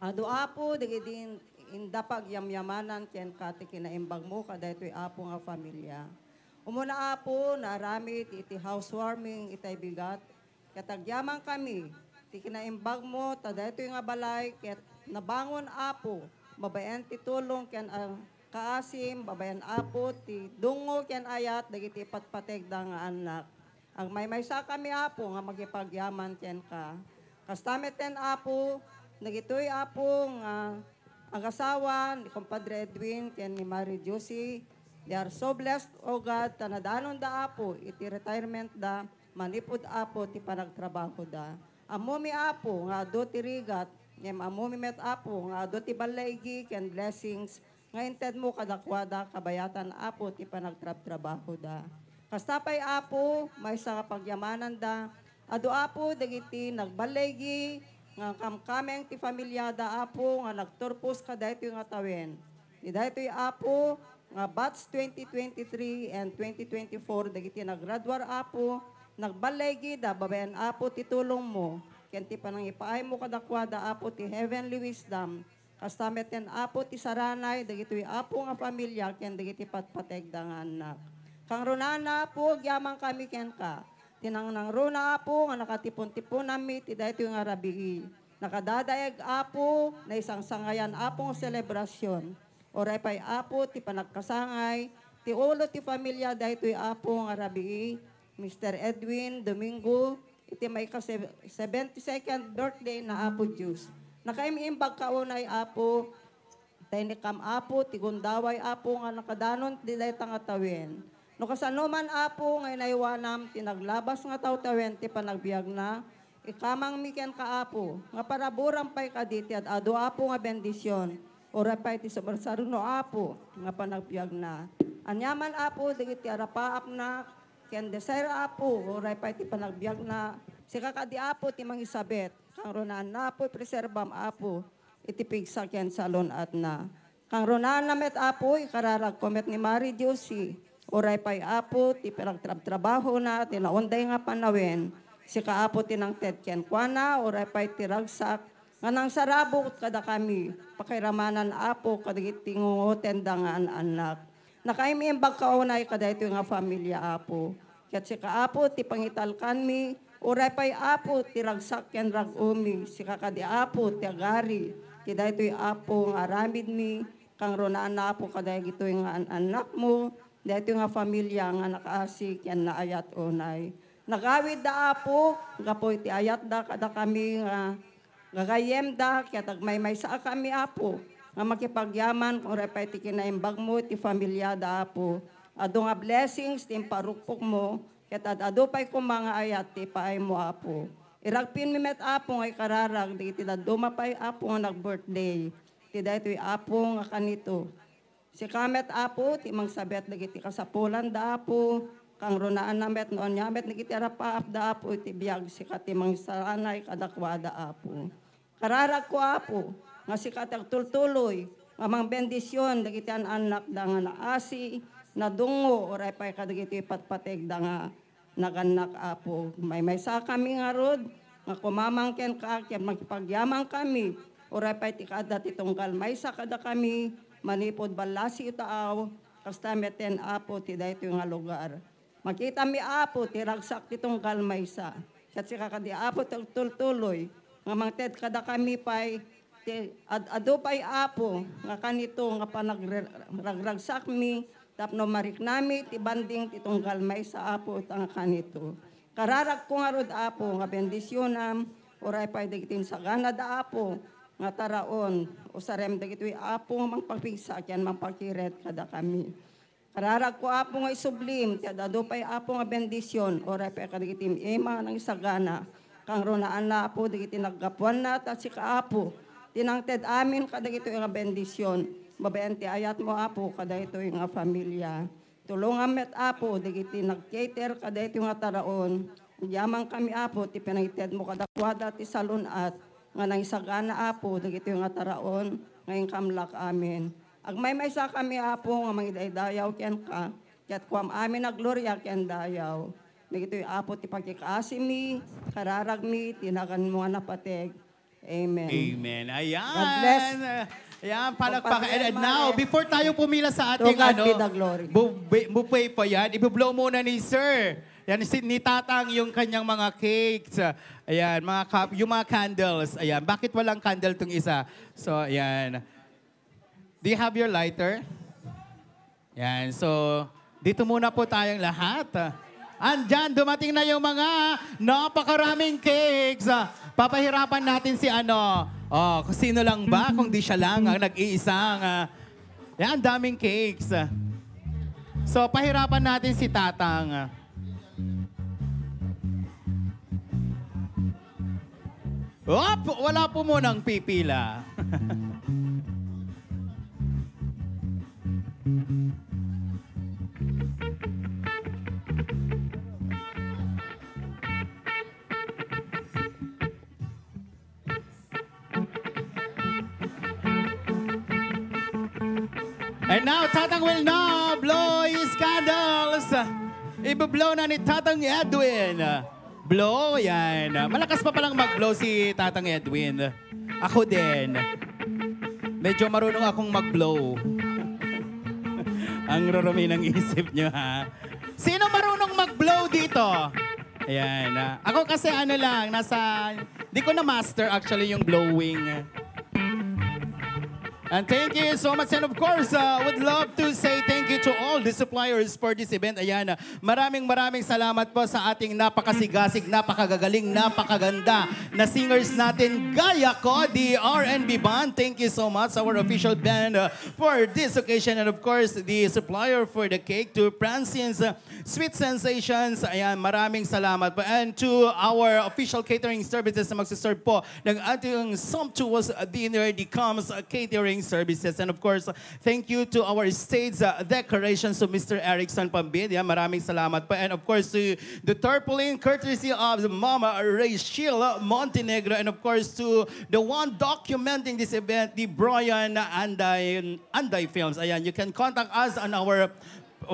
Ado apo, digidin indapag yamyamanan ken kati kinaimbag mo kada ito'y apo nga familia. Umuna apo, naramit iti housewarming itay bigat. Katagyaman kami, ti kinaimbag mo, tada ito'y nga balay, ket nabangon apo, babayan ti tulong ken kaasim, babayan apo, ti dungo ken ayat, dagiti patpateg da nga anak. Ang maysa kami apo nga magipagyaman ken ka. Kastamet ten apo, nagitoy apo nga ang asawa ni Compadre Edwin ken ni Mary Josie. They are so blessed, O God, tanadanon da apo, iti retirement da, manipod apo, ti panagtrabaho da. Amumi apo, nga ado ti rigat, ngem amumi met apo, nga ado ti balaygi, ken blessings, nga inted mo kadakwada, kabayatan apo, ti panagtrabaho da. Kastapay apo, may sa pagyamanan da, ado apo, dagiti nagbalaygi, nga kamkameng ti familyada apo, nga nagturpos ka dahito yung atawen. Di dahito yung apo, nga batch 2023 and 2024, dagiti naggraduar apo, nagbalaygi da, babayan apo, titulong mo, ken ti panang ipaay mo kadakwada apo, ti heavenly wisdom, kastamet ten apo, ti saranay, dagiti apo nga pamilya, ken dagiti patpateg da nga anak. Kang runana po, gyamang kami ken ka. Tinangnang runa apo, nga nakatipon-tipon nami, ti dahito yung arabii. Nakadadayag apo, na isang sangayan apong selebrasyon. Oray pa'y apo, ti panagkasangay, ti ulo ti pamilya, dahito yung apo nga arabii. Mr. Edwin Domingo, iti may ka 72nd birthday na apo Diyos. Nakaimimbag kaunay apo, Tainikam apo, tigundaway apo nga nakadanon di dayta nga tawen. No kasanuman apo nga inaywanam tinaglabas nga tawen ti panagbiag na ikamang miken ka apo nga paraburam pay kaditi at ado apo nga bendisyon. Ora pay ti sumarsaruno apo nga panagbiag na. Anyaman apo digiti arapaap na ken desire apo ora pay ti panagbiag na. Sika kadi apo ti mangisabet kang ronan na apo preserbam apo itipig sa ken salon at na. Kang ronan na met apo, ikararag komet ni Mary Josie. Oray pa'y apo, ti pinagtrabaho na, tinaunday nga panawen. Si kaapo tinang ted ken kuana, oray pa'y tiragsak. Nga nang sarabot kada kami, pakiramanan apo, kadagiti ngungoten da nga anak. Nakaimimbag kaunay kada ito nga familia apo. Kat si kaapo, ti pangitalkan mi, oray pa'y apo, tiragsak ken ragumi. Si kakadi apo, ti agari. Kida ito'y apo nga aramid mi, kang ronaan na apo kada ito'y nga anak mo, dahito nga familia nga nakaasik yan na ayat unay. Nagawid da apo, gapo iti ayat da kada kami nga gagayem da, kaya tagmaymay sa kami apo, nga makipagyaman, oray pa iti kinaimbag mo, iti familia da apo. Ado nga blessings, ti parupok mo, kaya ado pa'y kung mga ayat, ti paay mo apo. Iragpin mi met apo nga ikararag, di iti daduma pa'y apo nga nag-birthday. Ti dahito apo nga kanito. Si kamet apo, ti mang sabet dagiti kasapulan da apo, kang runaan na met noon yamet dagiti arapaap da apo, iti biyag si katimang saranay kadakwada apo. Kararag ko apo, nga si katagtultuloy, nga mang bendisyon, dagiti anak da nga naasi, nadungo, oray pa'y kadagiti patpateg da nga naganak apo. May sa kami nga rod, nga kumamangken ka, kaya magpagyamang kami, oray pa'y tikada titunggal, may sa kada kami, manipod balasi itaaw, kastameten apo ti dayto nga lugar. Makita mi apo ti ragsak ti tunggal maysa. Kat si kakadi apo tultuloy nga mangted kada kami pay ti adu pay apo nga kanito nga panagragsak mi tapno marik nami ti banding ti tunggal maysa apo tanga kanito. Kararag ko nga rod apo nga bendisyonam oray pay digitin sagana da apo nga taraon, o sarem dagito'y apo nga mangpagpigsa, kyan mangpakiret kada kami. Kararag ko apo nga isublim, tiada do pa'y apo nga bendisyon, oray pa kadagitim ema ng isagana, kang ronaan na apo, dagiti naggapuan na, at si kaapo, tinangted amin kadagito'y nga bendisyon, babayan ti ayat mo apo, kadagito'y nga familia. Tulungan met apo, dagiti nag-cater, kadagito'y nga taraon, yamang kami apo, ti pinangted mo kadakwada, ti salon at, nga nang isagana apo, dagito yung ataraon, ngayong kamlak amin. Agmay sa kami apo, nga mangidaydayaw ken ka, kaya't kuam amin na gloria ken dayaw. Dagito yung apo, ti pagkikaasi mi, kararag mi, tinagan mo nga napateg. Amen. Amen. Ayan. God bless. Ayan, palakpakan. And now, before tayo pumila sa To ating God be the glory. buffet pa yan, ibiblow muna ni Sir. Yan, ni Tatang yung kanyang mga cakes. Ayan, yung mga candles. Ayan, bakit walang candle tong isa? So, ayan. Do you have your lighter? Yan, so, dito muna po tayong lahat. Andyan, dumating na yung mga napakaraming cakes. Papahirapan natin si kung sino lang ba, kung di siya lang ang nag-iisang. Yan, daming cakes. So, pahirapan natin si Tatang. Wala po munang pipila. And now, Tatang will now blow his candles. Ibablow na ni Tatang Edwin. Blow, yan. Malakas pa palang mag-blow si Tatang Edwin. Ako din. Medyo marunong akong mag-blow. Ang rurumi ng isip nyo, ha? Sino marunong mag-blow dito? Ayan. Ako kasi di ko na master actually yung blowing. And thank you so much. And of course, would love to say thank you to all the suppliers for this event. Ayan, maraming salamat po sa ating napakasigasig, napakagagaling, napakaganda na singers natin. Gaya ko, the R&B band. Thank you so much, our official band for this occasion. And of course, the supplier for the cake to Francine's Sweet Sensations. Ayan, maraming salamat po. And to our official catering services na magsiserve po ng ating sumptuous dinner, the Comes Catering Services. And of course, thank you to our stage decorations to Mr. Erickson Pambid. Maraming salamat po. And of course, to the tarpaulin courtesy of Mama Rachel Montenegro. And of course, to the one documenting this event, the Brian Anday Films. Ayan, you can contact us on our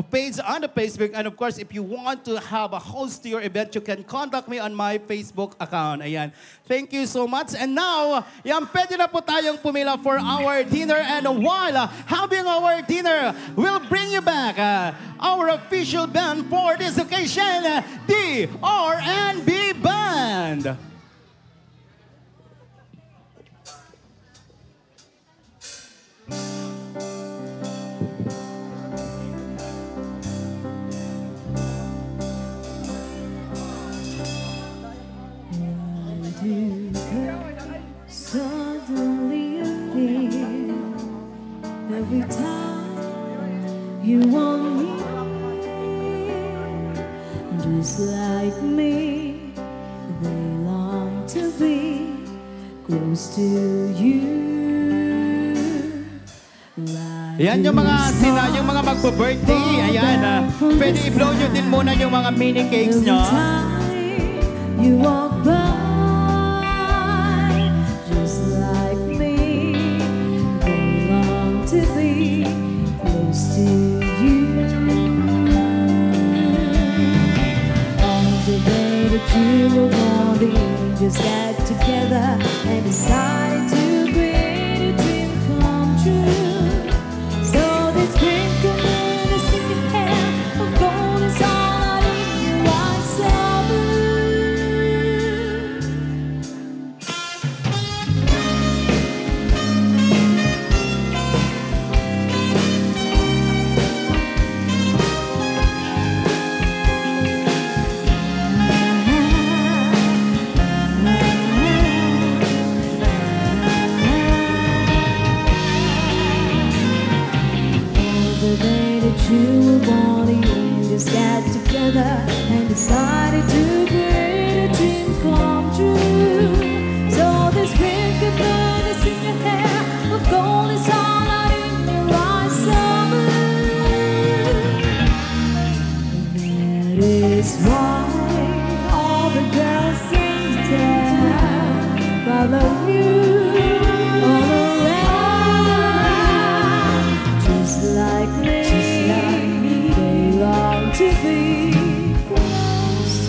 page on the Facebook. And of course, if you want to have a host to your event, you can contact me on my Facebook account. Ayan. Thank you so much. And now, pwede na po tayong pumila for our dinner. And while having our dinner, we'll bring you back our official band for this occasion, the R&B Band. Suddenly appear every time you want me, just like me. They long to be close to you. Yan yung mga magpo-birthday. Ayan, pwede i-blow nyo din muna yung mga mini cakes nyo. You walk by, just like me. They long to be close to you. On the day that you were born, the angels got together and decided to create a dream come true. So they sprinkled the singing hair of gold is all in your eyes of blue. The day that you were born, the angels got together and decided to create a dream come true. So they sprinkled goodness in your hair of gold is all out in your eyes of blue. That is why all the girls sing down, follow you all around, just like me. They long to be close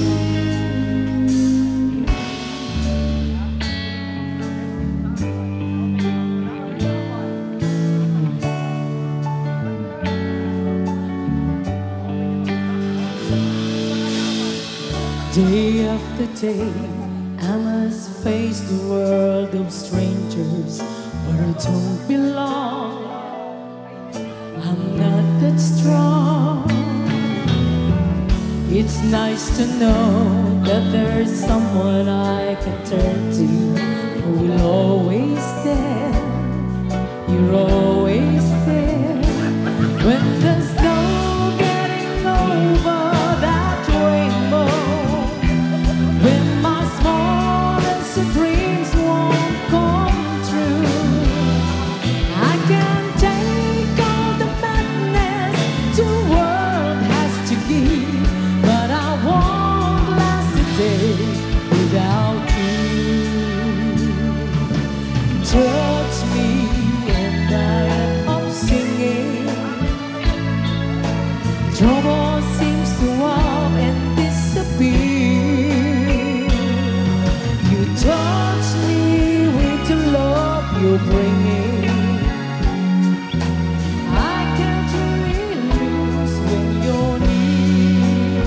Day after day, I must face the world of strangers, but I don't belong. I'm not that strong. It's nice to know that there's someone I can turn to who will always there. You're always there when there's no getting over that rainbow. When my smallest dreams won't come true, I can take all the madness the world has to give, but I won't last a day without you. Touch me and I end up singing. Trouble seems to up and disappear. You touch me with the love you're bringing. I can't really lose when you're near.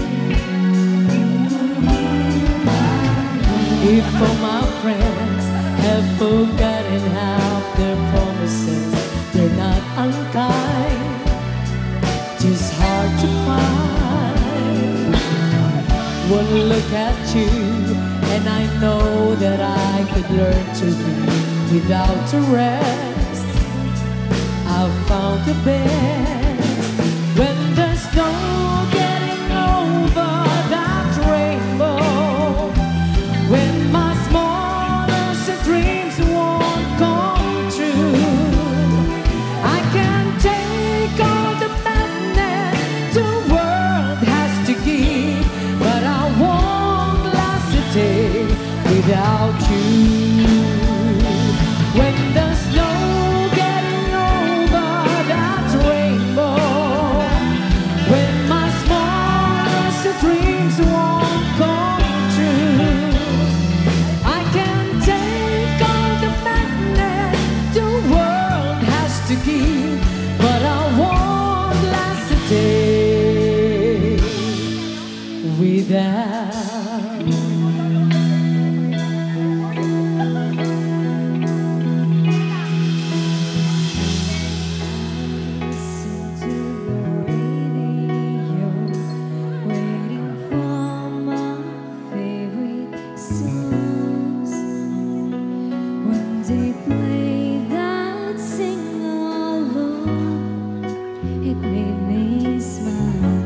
If all my friends have forgotten half their promises, they're not unkind, just hard to find. One look at you and I know that I could learn to be without a rest. I've found the best when there's no getting over that rainbow. When my smallest dreams won't come true, I can take all the madness the world has to give, but I won't last a day without you. When there's no getting over that rainbow, when my smallest dreams won't come true, I can take all the madness the world has to give, but I won't last a day without. Listen to the radio, waiting for my favorite songs. When they play that sing-along, it made me smile.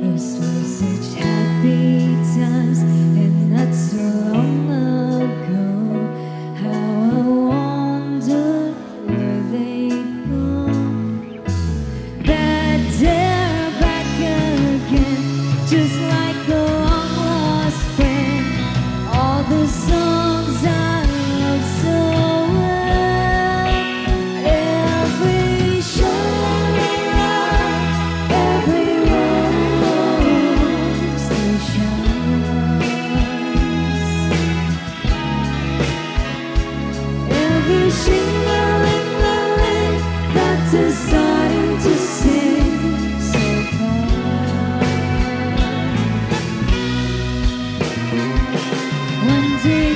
Those were such happy times, and not so long ago. How I wondered where they'd gone. That they're back again, just like a long-lost friend. All the songs I love so well, every shine, every rose that shines, every shingle in the lane that's starting to sing so far. One day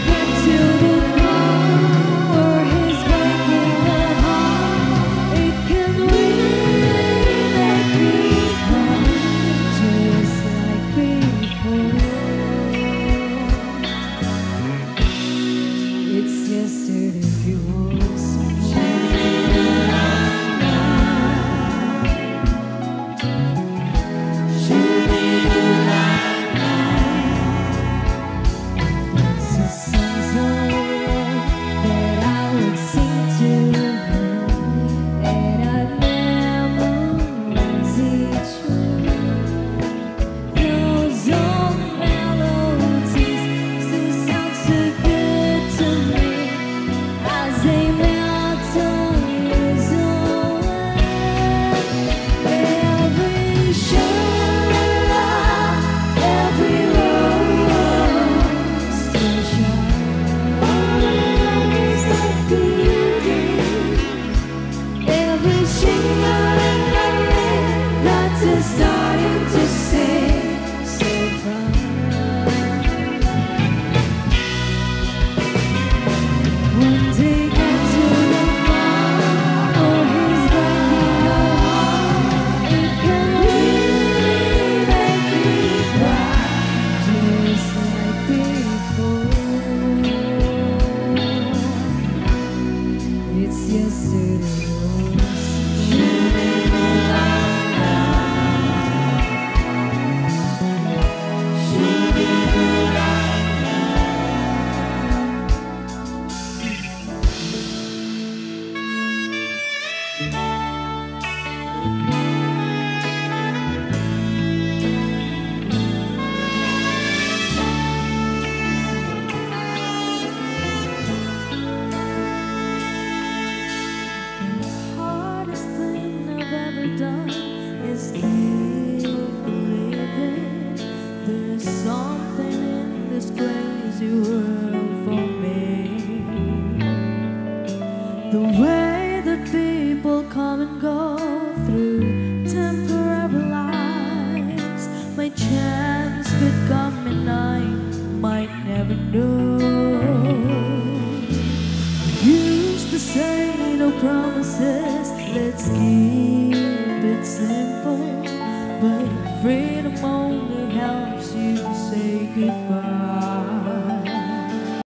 promises. Let's keep it simple. But freedom only helps you say goodbye.